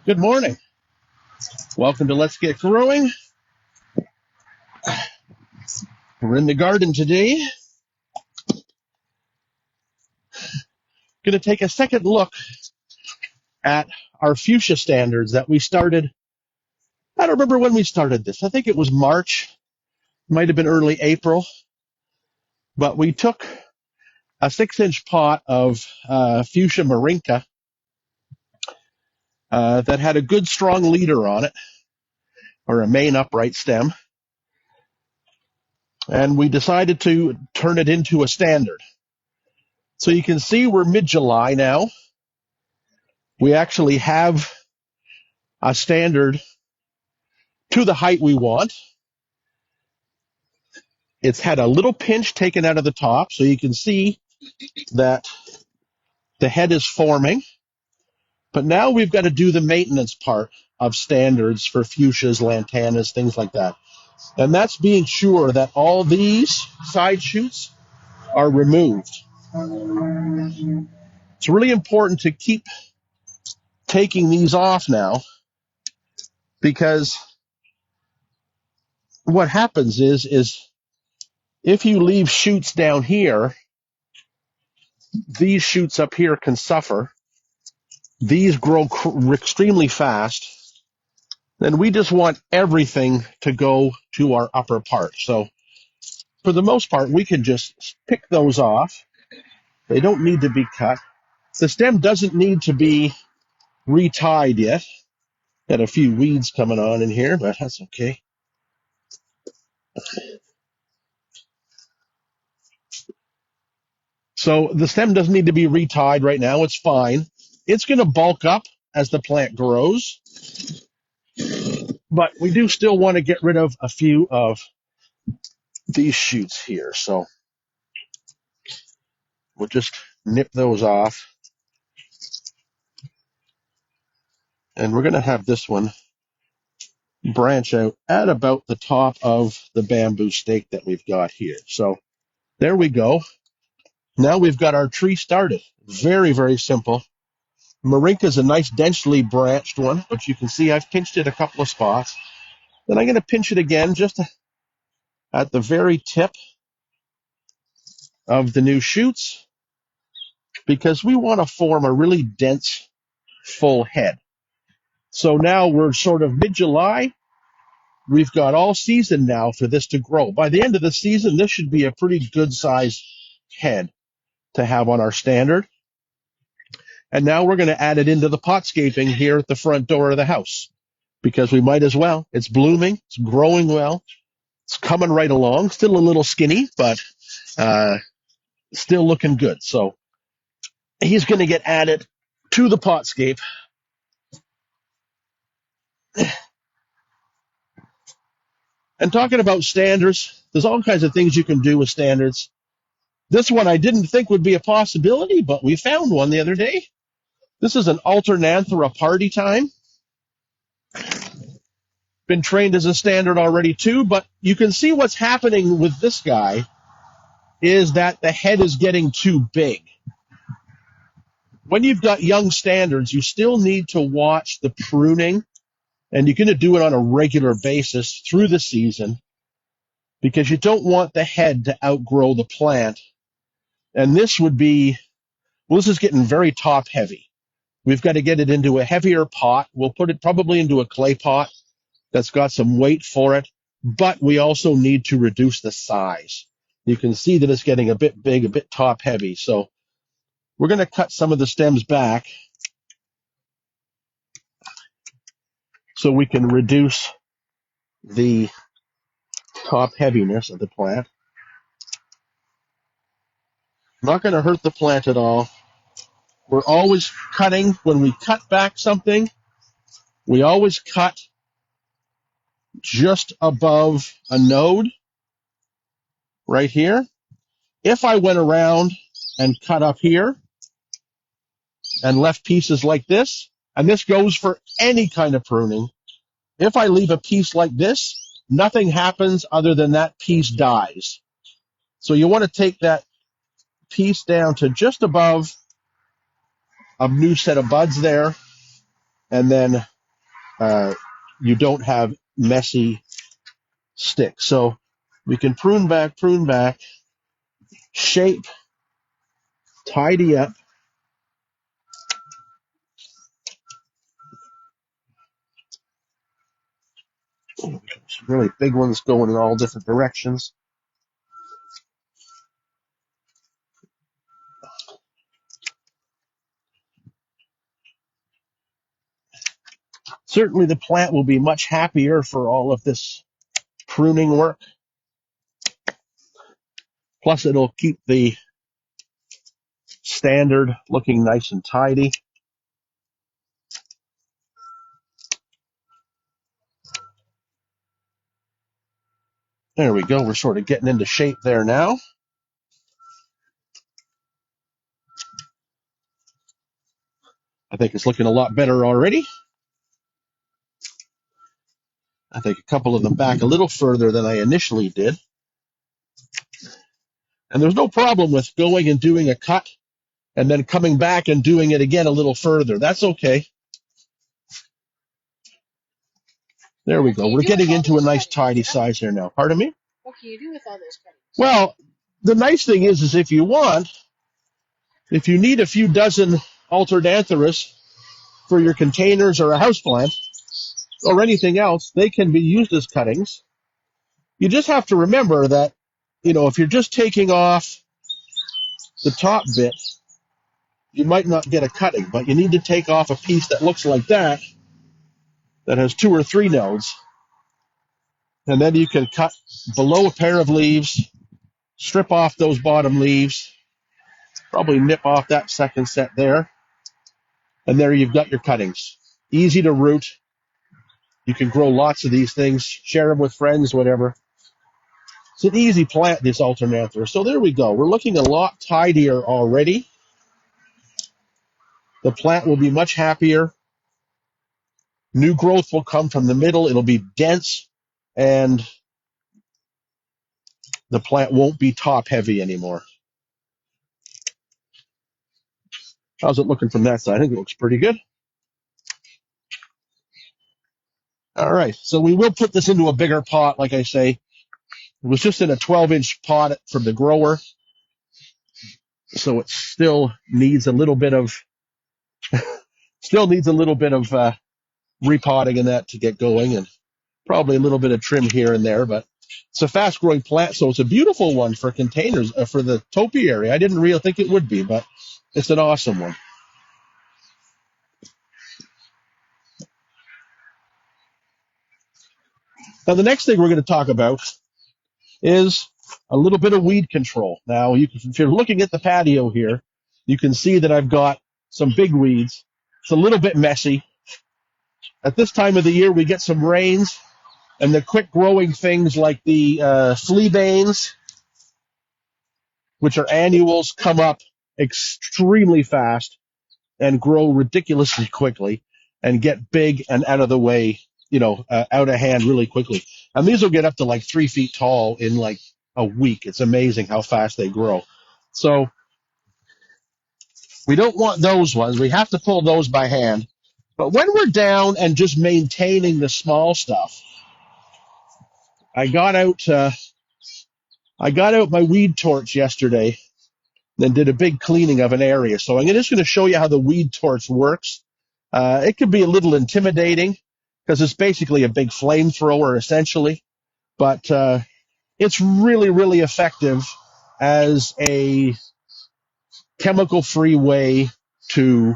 Good morning. Welcome to Let's Get Growing. We're in the garden today. Going to take a second look at our fuchsia standards that we started. I don't remember when we started this. I think it was March, might have been early April. But we took a 6-inch pot of fuchsia marinka that had a good strong leader on it, or a main upright stem, and we decided to turn it into a standard. So you can see we're mid-July now. We actually have a standard to the height we want. It's had a little pinch taken out of the top, so you can see that the head is forming. But now we've got to do the maintenance part of standards for fuchsias, lantanas, things like that. And that's being sure that all these side shoots are removed. It's really important to keep taking these off now, because what happens is if you leave shoots down here, these shoots up here can suffer. These grow extremely fast. Then we just want everything to go to our upper part. So for the most part, we can just pick those off. They don't need to be cut. The stem doesn't need to be retied yet. Got a few weeds coming on in here, but that's okay. So the stem doesn't need to be retied right now. It's fine. It's going to bulk up as the plant grows, but we do still want to get rid of a few of these shoots here. So we'll just nip those off. And we're going to have this one branch out at about the top of the bamboo stake that we've got here. So there we go. Now we've got our tree started. Very, very simple. Marinka is a nice densely branched one, but you can see I've pinched it a couple of spots. Then I'm going to pinch it again just at the very tip of the new shoots, because we want to form a really dense, full head. So now we're sort of mid-July. We've got all season now for this to grow. By the end of the season, this should be a pretty good size head to have on our standard. And now we're going to add it into the potscaping here at the front door of the house, because we might as well. It's blooming. It's growing well. It's coming right along. Still a little skinny, but still looking good. So he's going to get added to the potscape. And talking about standards, there's all kinds of things you can do with standards. This one I didn't think would be a possibility, but we found one the other day. This is an alternanthera party time. Been trained as a standard already too, but you can see what's happening with this guy is that the head is getting too big. When you've got young standards, you still need to watch the pruning, and you're going to do it on a regular basis through the season, because you don't want the head to outgrow the plant. And this would be, well, this is getting very top heavy. We've got to get it into a heavier pot. We'll put it probably into a clay pot that's got some weight for it, but we also need to reduce the size. You can see that it's getting a bit big, a bit top heavy. So we're going to cut some of the stems back so we can reduce the top heaviness of the plant. Not going to hurt the plant at all. We're always cutting. When we cut back something, we always cut just above a node right here. If I went around and cut up here and left pieces like this, and this goes for any kind of pruning, if I leave a piece like this, nothing happens other than that piece dies. So you want to take that piece down to just above a new set of buds there, and then you don't have messy sticks. So we can prune back, shape, tidy up. Some really big ones going in all different directions. Certainly the plant will be much happier for all of this pruning work. Plus it'll keep the standard looking nice and tidy. There we go. We're sort of getting into shape there now. I think it's looking a lot better already. I think a couple of them back a little further than I initially did. And there's no problem with going and doing a cut and then coming back and doing it again a little further. That's okay. There we go. We're getting into a nice tidy size here now. Pardon me? What can you do with all those cuttings? Well, the nice thing is if you want, if you need a few dozen alternanthus for your containers or a houseplant or anything else, they can be used as cuttings. You just have to remember that, if you're just taking off the top bit, you might not get a cutting, but you need to take off a piece that looks like that has 2 or 3 nodes, and then you can cut below a pair of leaves, strip off those bottom leaves, probably nip off that second set there, and there you've got your cuttings. Easy to root. You can grow lots of these things, share them with friends, whatever. It's an easy plant, this alternanthus. So there we go. We're looking a lot tidier already. The plant will be much happier. New growth will come from the middle. It'll be dense, and the plant won't be top heavy anymore. How's it looking from that side? I think it looks pretty good. All right, so we will put this into a bigger pot, like I say. It was just in a 12-inch pot from the grower, so it still needs a little bit of repotting in that to get going, and probably a little bit of trim here and there. But it's a fast-growing plant, so it's a beautiful one for containers for the topiary. I didn't really think it would be, but it's an awesome one. Now, the next thing we're going to talk about is a little bit of weed control. Now, if you're looking at the patio here, you can see that I've got some big weeds. It's a little bit messy. At this time of the year, we get some rains, and the quick-growing things like the fleabanes, which are annuals, come up extremely fast and grow ridiculously quickly and get big and out of the way, out of hand really quickly. And these will get up to like 3 feet tall in like a week. It's amazing how fast they grow. So we don't want those ones. We have to pull those by hand. But when we're down and just maintaining the small stuff, I got out my weed torch yesterday and did a big cleaning of an area. So I'm just going to show you how the weed torch works. It can be a little intimidating because it's basically a big flamethrower essentially, but it's really, really effective as a chemical-free way to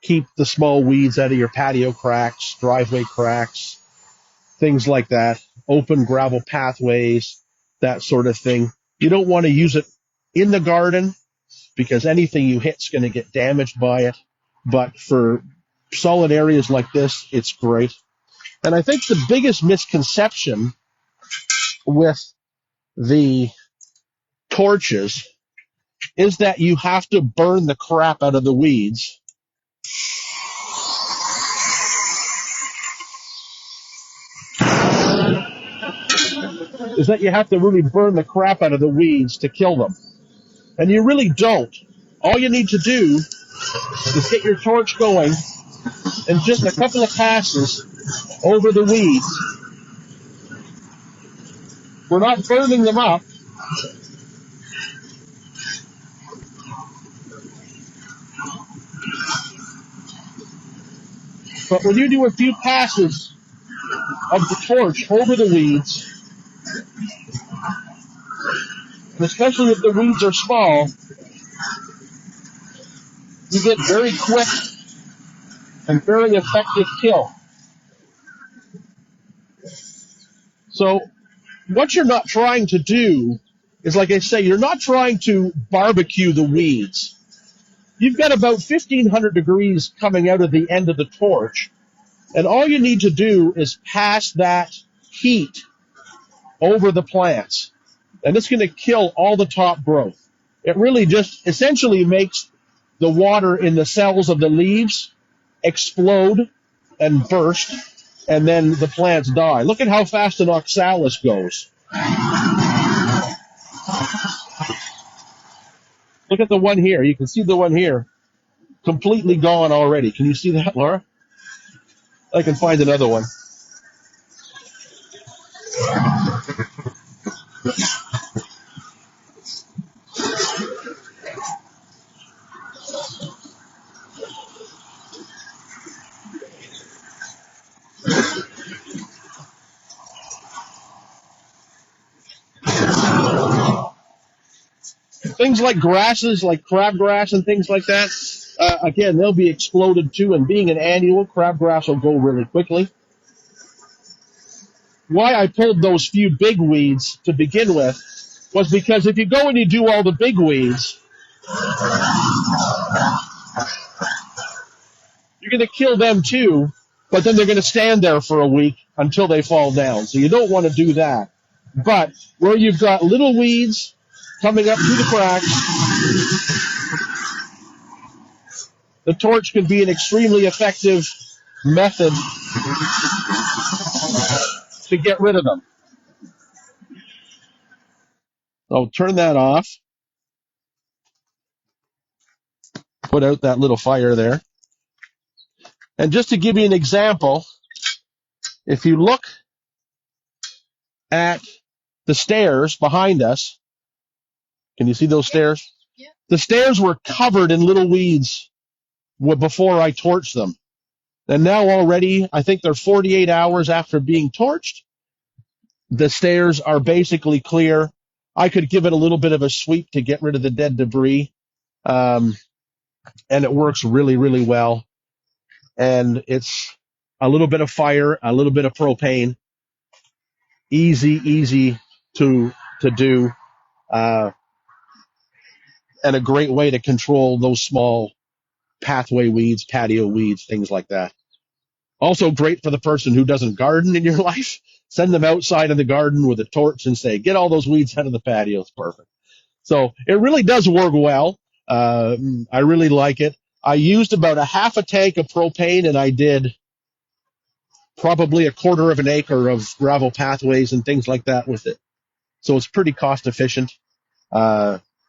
keep the small weeds out of your patio cracks, driveway cracks, things like that, open gravel pathways, that sort of thing. You don't want to use it in the garden because anything you hit's going to get damaged by it. But for solid areas like this, it's great. And I think the biggest misconception with the torches is that you have to burn the crap out of the weeds. Is that you have to really burn the crap out of the weeds to kill them. And you really don't. All you need to do is get your torch going and just a couple of passes, over the weeds. We're not burning them up, but when you do a few passes of the torch over the weeds, and especially if the weeds are small, you get very quick and very effective kill. So what you're not trying to do is, like I say, you're not trying to barbecue the weeds. You've got about 1,500 degrees coming out of the end of the torch, and all you need to do is pass that heat over the plants, and it's going to kill all the top growth. It really just essentially makes the water in the cells of the leaves explode and burst, and then the plants die. Look at how fast an oxalis goes. Look at the one here. You can see the one here completely gone already. Can you see that, Laura? I can find another one. Things like grasses, like crabgrass and things like that, again, they'll be exploded too, and being an annual, crabgrass will go really quickly. Why I pulled those few big weeds to begin with was because if you go and you do all the big weeds, you're going to kill them too, but then they're going to stand there for a week until they fall down. So you don't want to do that. But where you've got little weeds coming up through the cracks, the torch can be an extremely effective method to get rid of them. I'll turn that off. Put out that little fire there. And just to give you an example, if you look at the stairs behind us, can you see those stairs? Yeah. The stairs were covered in little weeds before I torched them. And now already, I think they're 48 hours after being torched. The stairs are basically clear. I could give it a little bit of a sweep to get rid of the dead debris. And it works really, really well. And it's a little bit of fire, a little bit of propane. Easy to do. And a great way to control those small pathway weeds, patio weeds, things like that. Also great for the person who doesn't garden in your life. Send them outside in the garden with a torch and say, get all those weeds out of the patio. It's perfect. So it really does work well. I really like it. I used about a half a tank of propane, and I did probably a quarter of an acre of gravel pathways and things like that with it. So it's pretty cost efficient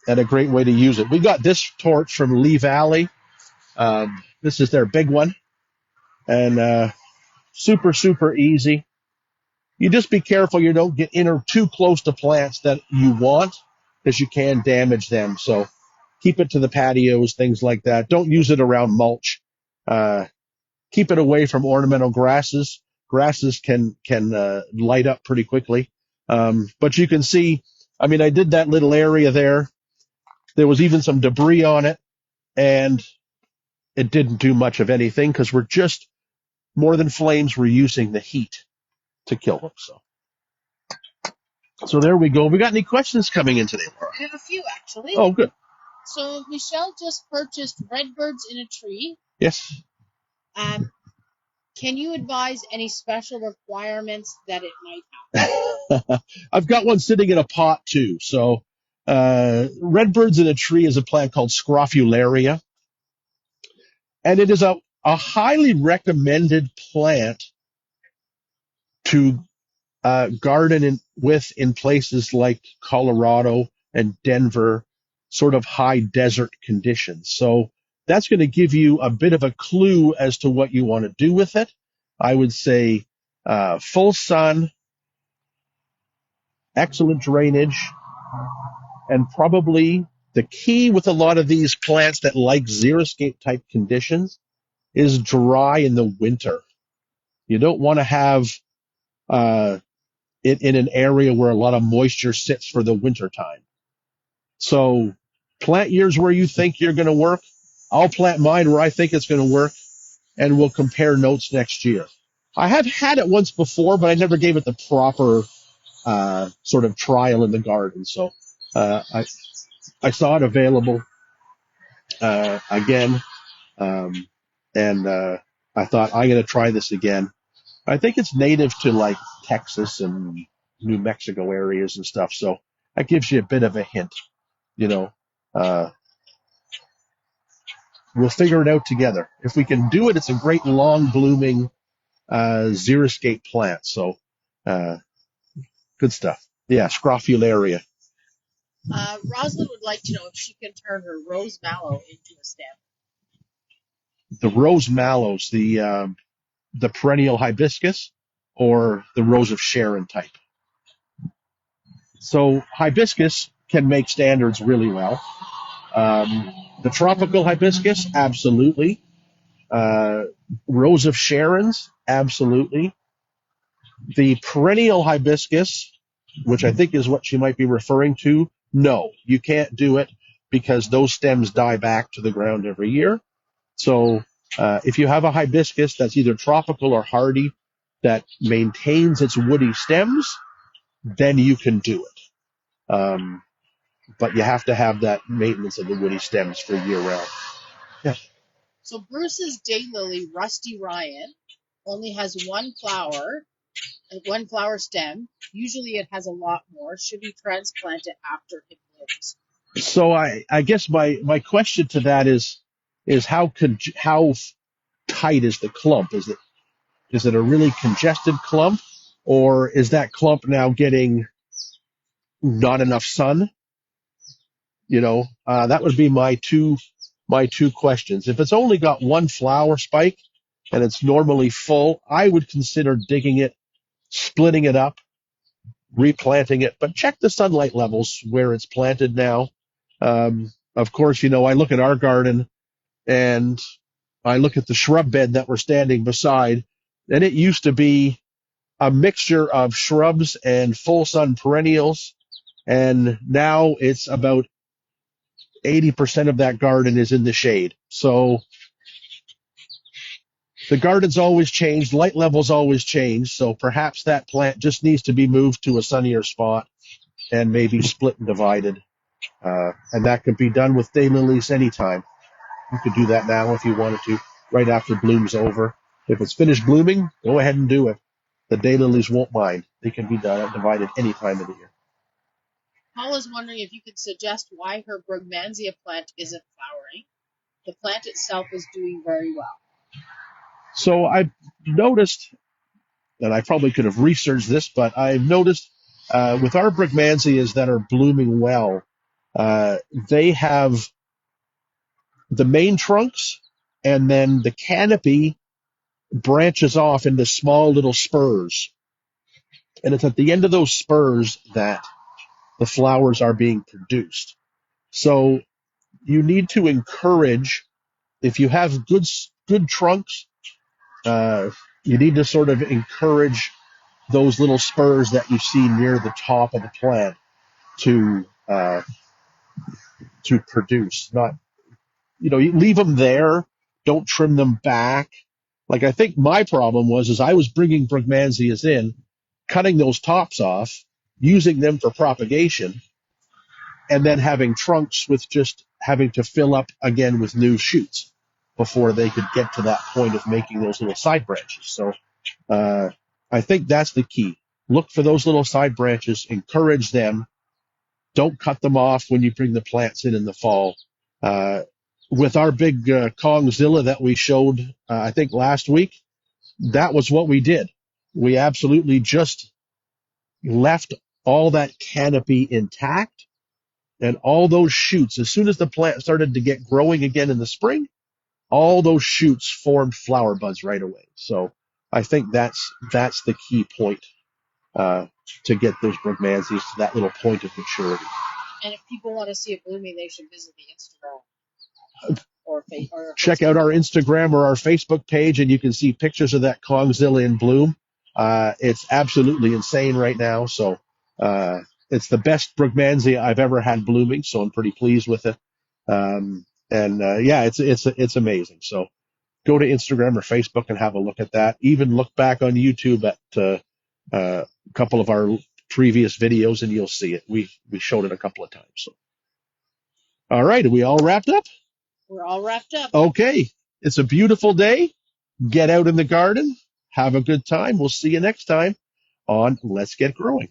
and a great way to use it. We got this torch from Lee Valley. This is their big one, and super easy. You just be careful you don't get in or too close to plants that you want, because you can damage them. So keep it to the patios, things like that. Don't use it around mulch. Keep it away from ornamental grasses. Grasses can light up pretty quickly. But you can see, I mean, I did that little area there. There was even some debris on it, and it didn't do much of anything because we're just more than flames. We're using the heat to kill them. So there we go. We got any questions coming in today, Laura? I have a few, actually. Oh, good. So Michelle just purchased redbirds in a tree. Yes. Can you advise any special requirements that it might have? I've got one sitting in a pot too. So redbirds in a tree is a plant called Scrophularia, and it is a highly recommended plant to garden with in places like Colorado and Denver, sort of high desert conditions. So that's going to give you a bit of a clue as to what you want to do with it. I would say full sun, excellent drainage, and probably the key with a lot of these plants that like xeriscape type conditions is dry in the winter. You don't want to have uh, it in an area where a lot of moisture sits for the winter time. So plant yours where you think you're going to work. I'll plant mine where I think it's going to work, and we'll compare notes next year. I have had it once before, but I never gave it the proper sort of trial in the garden. So I saw it available again, um, and I thought I'm going to try this again. I think it's native to like Texas and New Mexico areas and stuff, so that gives you a bit of a hint. You know, uh, we'll figure it out together. If we can do it, it's a great long blooming xeriscape plant. So uh, good stuff. Yeah, scrophularia. Rosalind would like to know if she can turn her rose mallow into a stem. The rose mallows, the perennial hibiscus, or the rose of Sharon type. So hibiscus can make standards really well. The tropical hibiscus, absolutely. Uh, Rose of Sharon's, absolutely. The perennial hibiscus, which I think is what she might be referring to, no, you can't do it because those stems die back to the ground every year. So if you have a hibiscus that's either tropical or hardy that maintains its woody stems, then you can do it. But you have to have that maintenance of the woody stems for year round. Yeah. So Bruce's daylily, Rusty Ryan, only has one flower stem. Usually it has a lot more. Should we transplant it after it blooms? So I guess my question to that is how tight is the clump? Is it a really congested clump, or is that clump now getting not enough sun? That would be my two questions. If it's only got one flower spike and it's normally full, I would consider digging it, splitting it up, replanting it, but check the sunlight levels where it's planted now. Of course, I look at our garden and I look at the shrub bed that we're standing beside, and it used to be a mixture of shrubs and full sun perennials, and now it's about 80% of that garden is in the shade. So the garden's always changed, light levels always change, so perhaps that plant just needs to be moved to a sunnier spot and maybe split and divided. And that could be done with daylilies anytime. You could do that now if you wanted to, right after bloom's over. If it's finished blooming, go ahead and do it. The daylilies won't mind. They can be divided any time of the year. Paula's wondering if you could suggest why her brugmansia plant isn't flowering. The plant itself is doing very well. So I've noticed, and I probably could have researched this, but I've noticed with our brugmansias that are blooming well, they have the main trunks, and then the canopy branches off into small little spurs. And it's at the end of those spurs that the flowers are being produced. So you need to encourage, if you have good trunks, you need to sort of encourage those little spurs that you see near the top of the plant to produce. Not, you leave them there. Don't trim them back. Like I think my problem was I was bringing brugmansias in, cutting those tops off, using them for propagation, and then having trunks with just having to fill up again with new shoots before they could get to that point of making those little side branches. So I think that's the key. Look for those little side branches, encourage them. Don't cut them off when you bring the plants in the fall. With our big Kongzilla that we showed, I think last week, that was what we did. We absolutely just left all that canopy intact, and all those shoots, as soon as the plant started to get growing again in the spring, all those shoots formed flower buds right away. So I think that's the key point to get those brugmansias to that little point of maturity. And if people want to see it blooming, they should visit the Instagram or Check Facebook. out our Instagram or our Facebook page, and you can see pictures of that Kongzilla in bloom. It's absolutely insane right now. So it's the best brugmansia I've ever had blooming. So I'm pretty pleased with it. It's amazing. So go to Instagram or Facebook and have a look at that. Even look back on YouTube at a couple of our previous videos, and you'll see it. We showed it a couple of times. So, all right, are we all wrapped up? We're all wrapped up. Okay, it's a beautiful day. Get out in the garden. Have a good time. We'll see you next time on Let's Get Growing.